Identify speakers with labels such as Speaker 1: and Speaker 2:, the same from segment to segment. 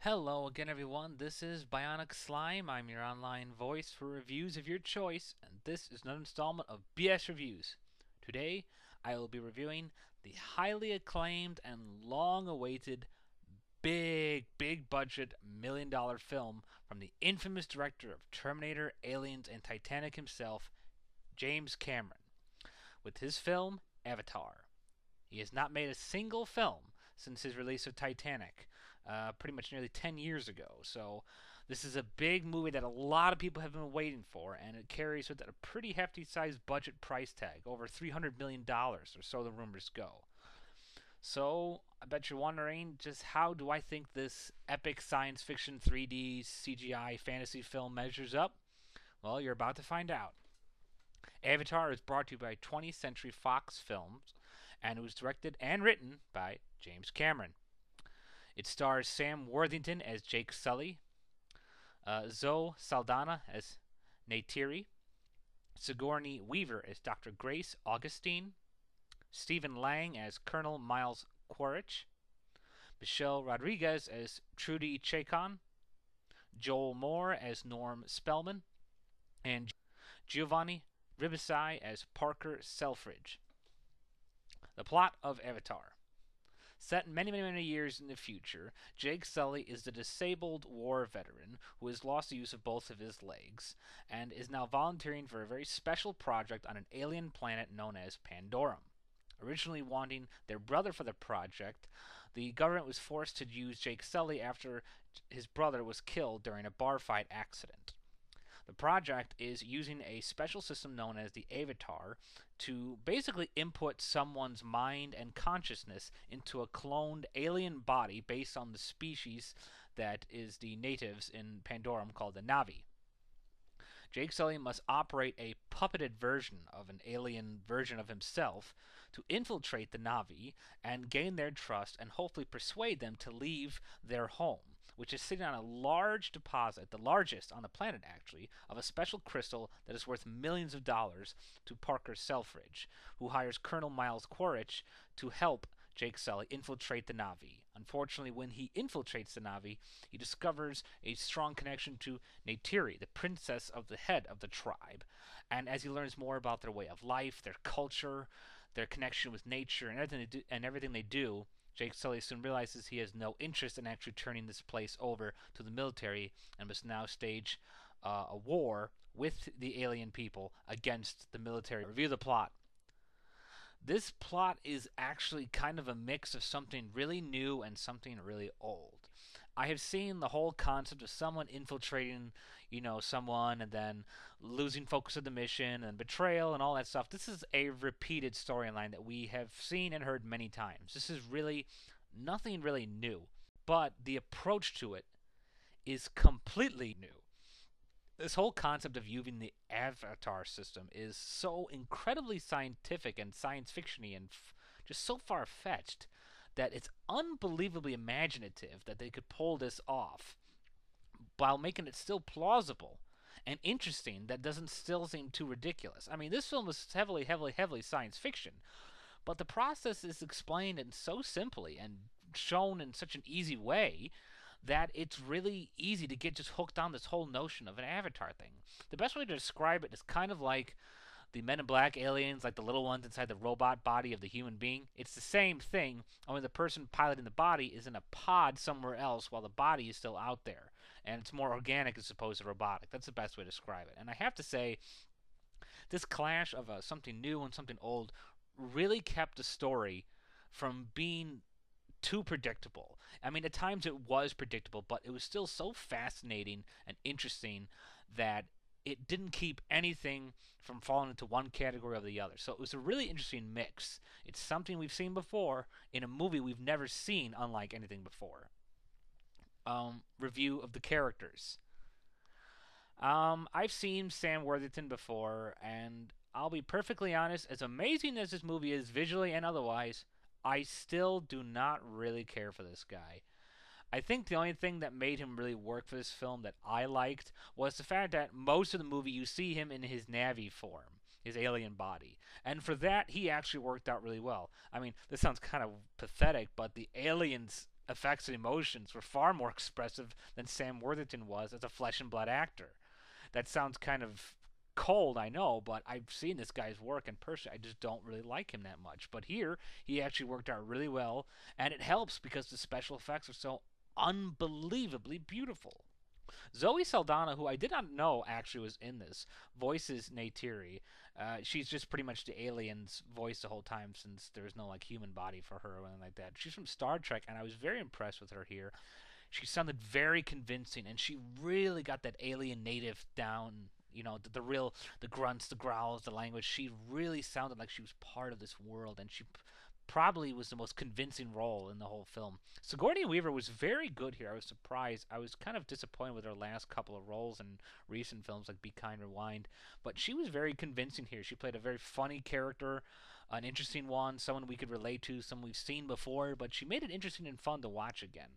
Speaker 1: Hello again, everyone. This is Bionic Slime. I'm your online voice for reviews of your choice, and this is another installment of BS Reviews. Today, I will be reviewing the highly acclaimed and long awaited big budget $1 million film from the infamous director of Terminator, Aliens, and Titanic himself, James Cameron, with his film Avatar. He has not made a single film since his release of Titanic, pretty much nearly 10 years ago. So this is a big movie that a lot of people have been waiting for, and it carries with it a pretty hefty sized budget price tag, over $300 million or so the rumors go. So I bet you're wondering, just how do I think this epic science fiction 3D CGI fantasy film measures up? Well, you're about to find out. Avatar is brought to you by 20th Century Fox Films, and it was directed and written by James Cameron. It stars Sam Worthington as Jake Sully, Zoe Saldana as Neytiri, Sigourney Weaver as Dr. Grace Augustine, Stephen Lang as Colonel Miles Quaritch, Michelle Rodriguez as Trudy Chacon, Joel Moore as Norm Spellman, and Giovanni Ribisi as Parker Selfridge. The plot of Avatar. Set many years in the future, Jake Sully is the disabled war veteran who has lost the use of both of his legs and is now volunteering for a very special project on an alien planet known as Pandorum. Originally wanting their brother for the project, the government was forced to use Jake Sully after his brother was killed during a bar fight accident. The project is using a special system known as the Avatar to basically input someone's mind and consciousness into a cloned alien body based on the species that is the natives in Pandorum called the Na'vi. Jake Sully must operate a puppeted version of an alien version of himself to infiltrate the Na'vi and gain their trust and hopefully persuade them to leave their home, which is sitting on a large deposit, the largest on the planet actually, of a special crystal that is worth millions of dollars to Parker Selfridge, who hires Colonel Miles Quaritch to help Jake Sully infiltrate the Na'vi. Unfortunately, when he infiltrates the Na'vi, he discovers a strong connection to Neytiri, the princess of the head of the tribe. And as he learns more about their way of life, their culture, their connection with nature, and everything they do, Jake Sully soon realizes he has no interest in actually turning this place over to the military and must now stage a war with the alien people against the military. Review the plot. This plot is actually kind of a mix of something really new and something really old. I have seen the whole concept of someone infiltrating, someone and then losing focus of the mission and betrayal and all that stuff. This is a repeated storyline that we have seen and heard many times. This is really nothing really new, but the approach to it is completely new. This whole concept of using the avatar system is so incredibly scientific and science fictiony and just so far fetched that it's unbelievably imaginative that they could pull this off while making it still plausible and interesting that doesn't still seem too ridiculous. I mean, this film is heavily science fiction, but the process is explained in so simply and shown in such an easy way that it's really easy to get just hooked on this whole notion of an avatar thing. The best way to describe it is kind of like the Men in Black aliens, like the little ones inside the robot body of the human being. It's the same thing, only the person piloting the body is in a pod somewhere else while the body is still out there. And it's more organic as opposed to robotic. That's the best way to describe it. And I have to say, this clash of something new and something old really kept the story from being too predictable. I mean, at times it was predictable, but it was still so fascinating and interesting that it didn't keep anything from falling into one category or the other. So it was a really interesting mix. It's something we've seen before in a movie we've never seen, unlike anything before. Review of the characters. I've seen Sam Worthington before, and I'll be perfectly honest, as amazing as this movie is visually and otherwise, I still do not really care for this guy. I think the only thing that made him really work for this film that I liked was the fact that most of the movie you see him in his Na'vi form, his alien body. And for that, he actually worked out really well. I mean, this sounds kind of pathetic, but the aliens effects and emotions were far more expressive than Sam Worthington was as a flesh and blood actor. That sounds kind of cold, I know, but I've seen this guy's work in person. I just don't really like him that much. But here, he actually worked out really well, and it helps because the special effects are so unbelievably beautiful. Zoe Saldana, who I did not know actually was in this, voices Neytiri. She's just pretty much the alien's voice the whole time since there's no like human body for her or anything like that. She's from Star Trek, and I was very impressed with her here. She sounded very convincing, and she really got that alien native down. You know, the real, the grunts, the growls, the language. She really sounded like she was part of this world, and she probably was the most convincing role in the whole film. Sigourney Weaver was very good here. I was surprised. I was kind of disappointed with her last couple of roles in recent films like Be Kind, Rewind, but she was very convincing here. She played a very funny character, an interesting one, someone we could relate to, someone we've seen before, but she made it interesting and fun to watch again.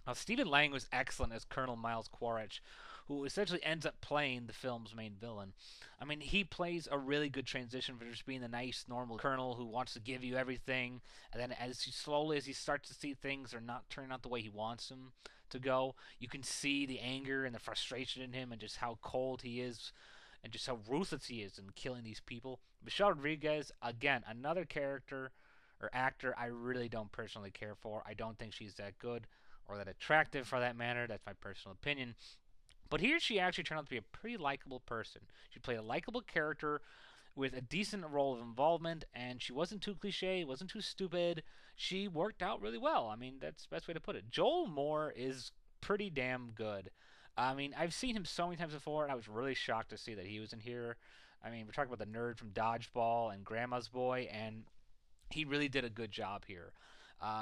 Speaker 1: Now, Stephen Lang was excellent as Colonel Miles Quaritch, who essentially ends up playing the film's main villain. I mean, he plays a really good transition from just being the nice, normal colonel who wants to give you everything, and then as he starts to see things are not turning out the way he wants them to go, you can see the anger and the frustration in him and just how cold he is and just how ruthless he is in killing these people. Michelle Rodriguez, again, another character or actor I really don't personally care for. I don't think she's that good or that attractive for that matter. That's my personal opinion. But here she actually turned out to be a pretty likable person. She played a likable character with a decent role of involvement, and she wasn't too cliche, wasn't too stupid. She worked out really well. I mean, that's the best way to put it. Joel Moore is pretty damn good. I mean, I've seen him so many times before, and I was really shocked to see that he was in here. I mean, we're talking about the nerd from Dodgeball and Grandma's Boy, and he really did a good job here.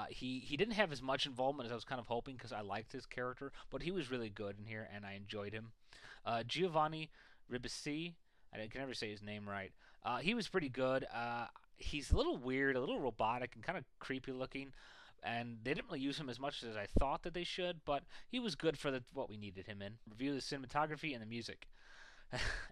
Speaker 1: He didn't have as much involvement as I was kind of hoping because I liked his character, but he was really good in here and I enjoyed him. Giovanni Ribisi, I can never say his name right. He was pretty good. He's a little weird, a little robotic, and kind of creepy looking. And they didn't really use him as much as I thought that they should, but he was good for what we needed him in. Review the cinematography and the music.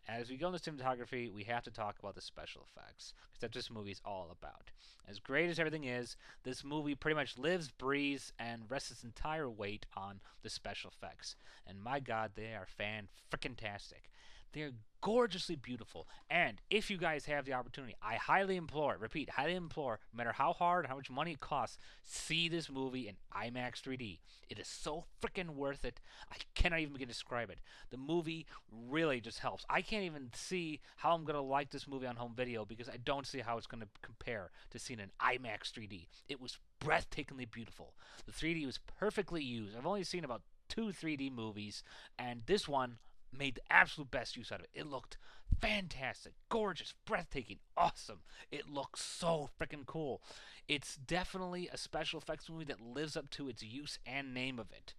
Speaker 1: As we go into cinematography, we have to talk about the special effects because that's what this movie is all about. As great as everything is, this movie pretty much lives, breathes, and rests its entire weight on the special effects. And my God, they are fan-frickin-tastic. They're gorgeously beautiful. And if you guys have the opportunity, I highly implore, repeat, highly implore, no matter how hard, how much money it costs, see this movie in IMAX 3D. It is so freaking worth it. I cannot even begin to describe it. The movie really just helps. I can't even see how I'm going to like this movie on home video because I don't see how it's going to compare to seeing an IMAX 3D. It was breathtakingly beautiful. The 3D was perfectly used. I've only seen about 2 3D movies, and this one made the absolute best use out of it. It looked fantastic, gorgeous, breathtaking, awesome. It looks so freaking cool. It's definitely a special effects movie that lives up to its use and name of it.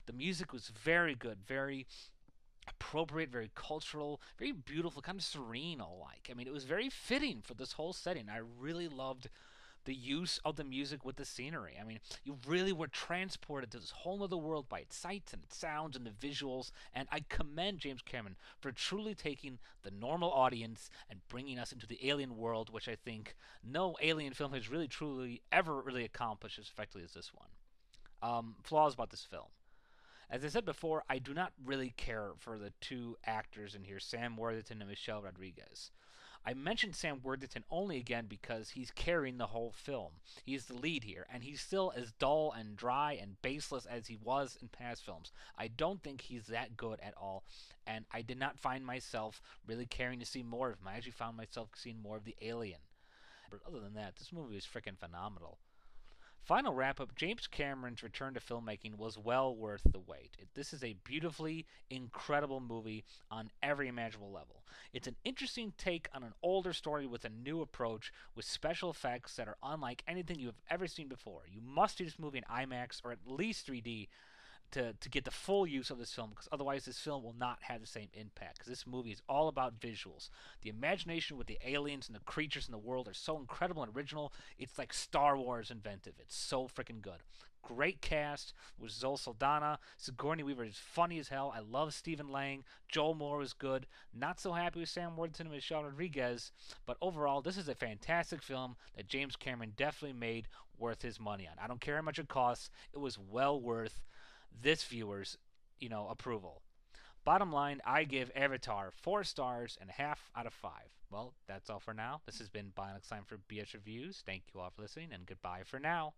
Speaker 1: The music was very good, very appropriate, very cultural, very beautiful, kind of serene alike. I mean, it was very fitting for this whole setting. I really loved the use of the music with the scenery. I mean, you really were transported to this whole other world by its sights and its sounds and the visuals, and I commend James Cameron for truly taking the normal audience and bringing us into the alien world, which I think no alien film has really truly ever really accomplished as effectively as this one. Flaws about this film. As I said before, I do not really care for the 2 actors in here, Sam Worthington and Michelle Rodriguez. I mentioned Sam Worthington only again because he's carrying the whole film. He's the lead here, and he's still as dull and dry and baseless as he was in past films. I don't think he's that good at all, and I did not find myself really caring to see more of him. I actually found myself seeing more of the alien. But other than that, this movie is freaking phenomenal. Final wrap up, James Cameron's return to filmmaking was well worth the wait. This is a beautifully incredible movie on every imaginable level. It's an interesting take on an older story with a new approach with special effects that are unlike anything you have ever seen before. You must see this movie in IMAX or at least 3D to get the full use of this film, because otherwise this film will not have the same impact, because this movie is all about visuals. The imagination with the aliens and the creatures in the world are so incredible and original. It's like Star Wars inventive. It's so freaking good. Great cast with Zoe Saldana. Sigourney Weaver is funny as hell. I love Stephen Lang. Joel Moore was good. Not so happy with Sam Worthington and Michelle Rodriguez. But overall, this is a fantastic film that James Cameron definitely made worth his money on. I don't care how much it costs. It was well worth this viewer's, approval. Bottom line, I give Avatar 4 stars and a half out of 5. Well, that's all for now. This has been Bionic Slime for BS Reviews. Thank you all for listening, and goodbye for now.